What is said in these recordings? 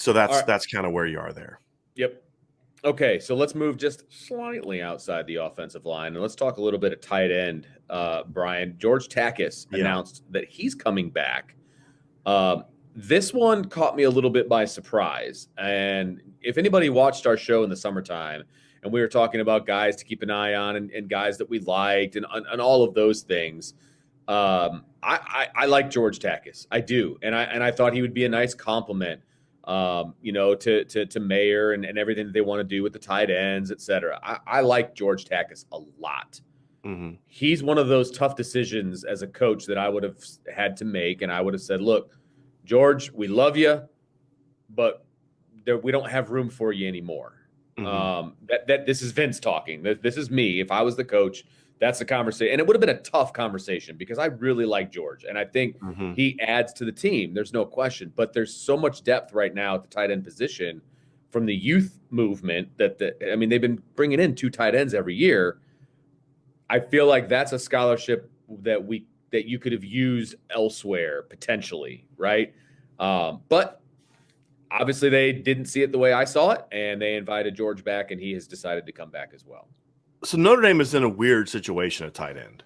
So that's right. that's kind of where you are there. Yep. Okay, so let's move just slightly outside the offensive line, and let's talk a little bit of tight end. Bryan, George Takis announced that he's coming back. This one caught me a little bit by surprise. And if anybody watched our show in the summertime, and we were talking about guys to keep an eye on and guys that we liked and all of those things, I like George Takis. I do, and I thought he would be a nice compliment. To Mayer and everything that they want to do with the tight ends, et cetera. I like George Takis a lot. Mm-hmm. He's one of those tough decisions as a coach that I would have had to make. And I would have said, look, George, we love you, but we don't have room for you anymore. Mm-hmm. This is Vince talking. This is me. If I was the coach, that's the conversation. And it would have been a tough conversation because I really like George. And I think he adds to the team. There's no question. But there's so much depth right now at the tight end position from the youth movement they've been bringing in 2 tight ends every year. I feel like that's a scholarship that you could have used elsewhere potentially, right? But obviously they didn't see it the way I saw it, and they invited George back, and he has decided to come back as well. So Notre Dame is in a weird situation at tight end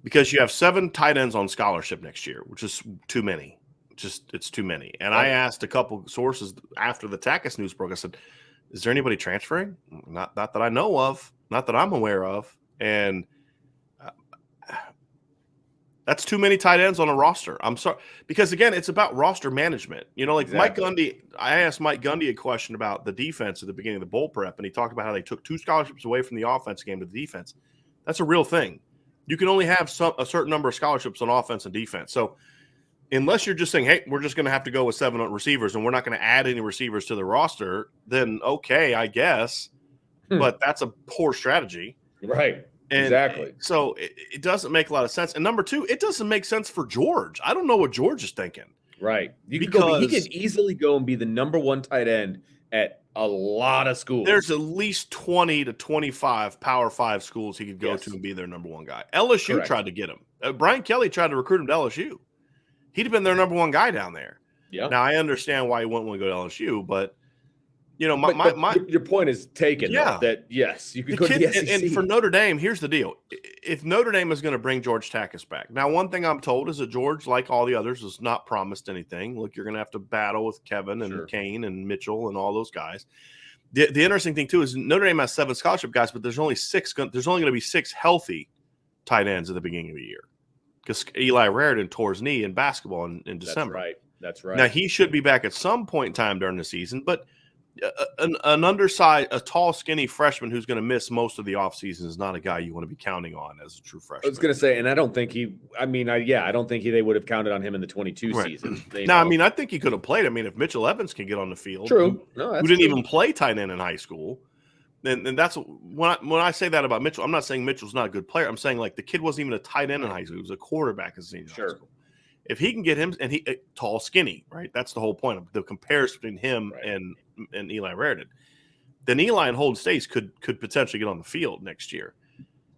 because you have 7 tight ends on scholarship next year, which is too many. It's too many. And I asked a couple sources after the Takis news broke. I said, "Is there anybody transferring?" Not that I know of, not that I'm aware of. And that's too many tight ends on a roster. I'm sorry, because again, it's about roster management. Exactly. Mike Gundy. I asked Mike Gundy a question about the defense at the beginning of the bowl prep, and he talked about how they took 2 scholarships away from the offense game to the defense. That's a real thing. You can only have a certain number of scholarships on offense and defense. So unless you're just saying, "Hey, we're just going to have to go with 7 receivers, and we're not going to add any receivers to the roster," then okay, I guess. But that's a poor strategy, right? And exactly. So it doesn't make a lot of sense. And number 2, it doesn't make sense for George. I don't know what George is thinking. Right. He could easily go and be the number 1 tight end at a lot of schools. There's at least 20 to 25 Power 5 schools he could go to and be their number 1 guy. LSU tried to get him. Brian Kelly tried to recruit him to LSU. He'd have been their number 1 guy down there. Yeah. Now, I understand why he wouldn't want to go to LSU, but your point is taken. Yeah. That yes, you could go to the SEC. And for Notre Dame, here's the deal: if Notre Dame is going to bring George Takis back, now one thing I'm told is that George, like all the others, has not promised anything. Look, you're going to have to battle with Kevin and Kane and Mitchell and all those guys. The interesting thing too is Notre Dame has 7 scholarship guys, but there's only 6. There's only going to be 6 healthy tight ends at the beginning of the year because Eli Raritan tore his knee in basketball in December. That's right. Now he should be back at some point in time during the season, but an undersized, a tall, skinny freshman who's going to miss most of the offseason is not a guy you want to be counting on as a true freshman. I was going to say, and I don't think they would have counted on him in the 22 season. I think he could have played. If Mitchell Evans can get on the field, true. Who didn't even play tight end in high school, and that's when I say that about Mitchell, I'm not saying Mitchell's not a good player. I'm saying like the kid wasn't even a tight end in high school; he was a quarterback as a senior in high school. If he can get him, and he tall, skinny, right? That's the whole point of the comparison between him and Eli Raritan. Then Eli and Holden States could potentially get on the field next year.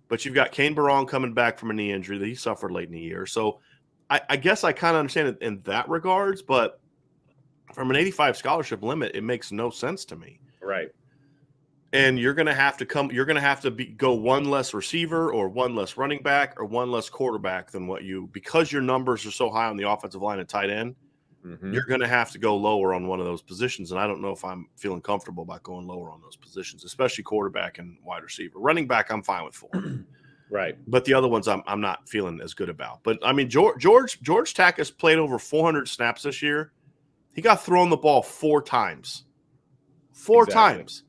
But you've got Kane Barong coming back from a knee injury that he suffered late in the year. So I guess I kind of understand it in that regards, but from an 85 scholarship limit, it makes no sense to me. Right. And you're going to have to go 1 less receiver or 1 less running back or 1 less quarterback than because your numbers are so high on the offensive line and tight end, you're going to have to go lower on one of those positions. And I don't know if I'm feeling comfortable about going lower on those positions, especially quarterback and wide receiver. Running back, I'm fine with 4. Right. But the other ones I'm not feeling as good about. But George Takis played over 400 snaps this year. He got thrown the ball 4 times. 4 times.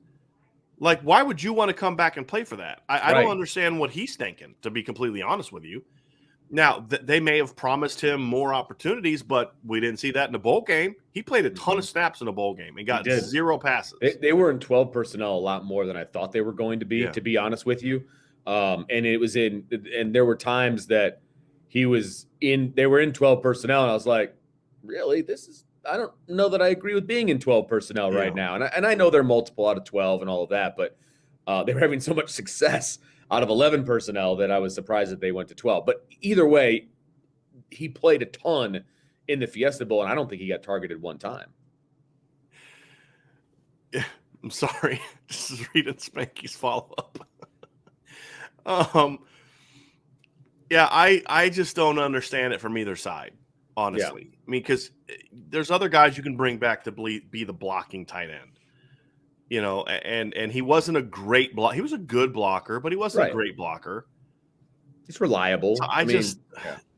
Like, why would you want to come back and play for that? I don't understand what he's thinking, to be completely honest with you. Now, they may have promised him more opportunities, but we didn't see that in the bowl game. He played a ton of snaps in the bowl game and got 0 passes. They were in 12 personnel a lot more than I thought they were going to be, to be honest with you. And there were times that they were in 12 personnel, and I was like, really? I don't know that I agree with being in 12 personnel right now. And I know they're multiple out of 12 and all of that, but they were having so much success out of 11 personnel that I was surprised that they went to 12. But either way, he played a ton in the Fiesta Bowl, and I don't think he got targeted 1 time. I'm sorry. This is reading Spanky's follow-up. Yeah, I just don't understand it from either side, honestly. I mean, because there's other guys you can bring back to be the blocking tight end, and he wasn't a great block. He was a good blocker, but he wasn't a great blocker. He's reliable. So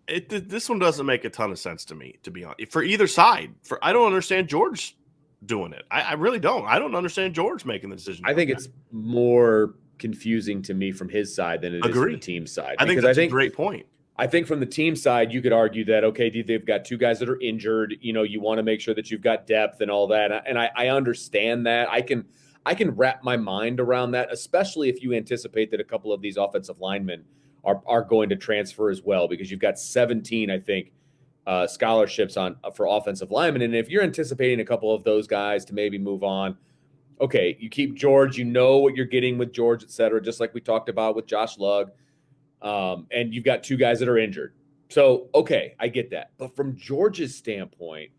this one doesn't make a ton of sense to me, to be honest, for either side. I don't understand George doing it. I really don't. I don't understand George making the decision. I think it's more confusing to me from his side than it is from the team side. I think that's a great point. I think from the team side, you could argue that, okay, they've got two guys that are injured. You want to make sure that you've got depth and all that. And I understand that. I can wrap my mind around that, especially if you anticipate that a couple of these offensive linemen are going to transfer as well, because you've got 17, I think, scholarships for offensive linemen. And if you're anticipating a couple of those guys to maybe move on, okay, you keep George, what you're getting with George, et cetera, just like we talked about with Josh Lugg. And you've got two guys that are injured. So, okay, I get that. But from George's standpoint,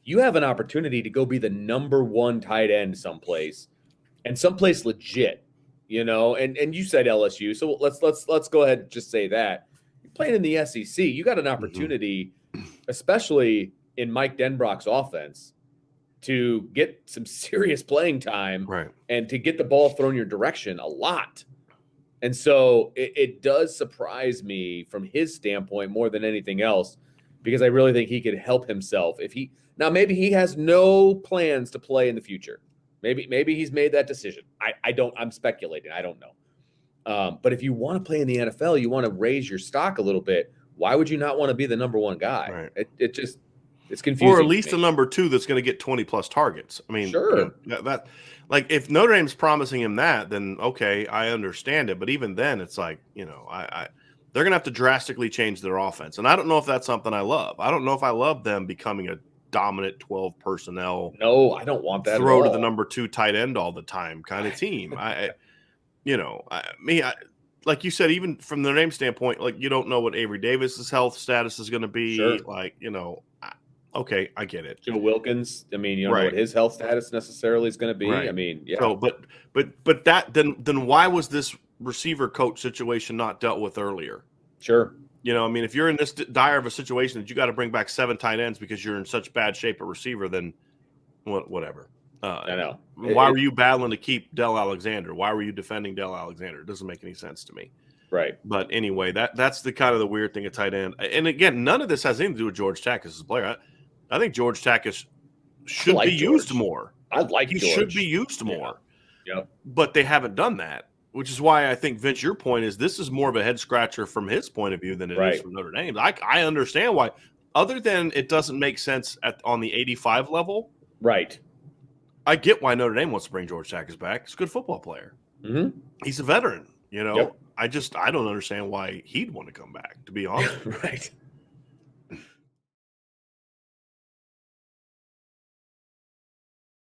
you have an opportunity to go be the number one tight end someplace, and someplace legit, and you said LSU. So let's go ahead and just say that. You're playing in the SEC. You got an opportunity, especially in Mike Denbrock's offense, to get some serious playing time and to get the ball thrown your direction a lot. And so it does surprise me from his standpoint more than anything else, because I really think he could help himself maybe he has no plans to play in the future. Maybe he's made that decision. I'm speculating. I don't know. But if you want to play in the NFL, you want to raise your stock a little bit. Why would you not want to be the number one guy? Right. It's confusing. Or at least the number two that's going to get 20 plus targets. I mean, sure. Like if Notre Dame's promising him that, then okay, I understand it. But even then, it's like, they're going to have to drastically change their offense. And I don't know if that's something I love. I don't know if I love them becoming a dominant 12 personnel. No, I don't want that. Throw to the number two tight end all the time kind of team. Like you said, even from the name standpoint, like you don't know what Avery Davis's health status is going to be. Sure. Okay, I get it. Joe Wilkins, you don't know what his health status necessarily is going to be. Right. I mean, yeah. So, but that then why was this receiver coach situation not dealt with earlier? Sure. If you're in this dire of a situation that you got to bring back 7 tight ends because you're in such bad shape at receiver, then whatever. I know. Why were you battling to keep Del Alexander? Why were you defending Del Alexander? It doesn't make any sense to me. Right. But anyway, that's the kind of the weird thing at tight end. And again, none of this has anything to do with George Takis as a player. I think George Takis should be used more. He should be used more. Yeah. But they haven't done that, which is why I think, Vince, your point is this is more of a head scratcher from his point of view than it is from Notre Dame. I understand why, other than it doesn't make sense on the 85 level. Right. I get why Notre Dame wants to bring George Takis back. He's a good football player. Mm-hmm. He's a veteran, Yep. I don't understand why he'd want to come back, to be honest. Right.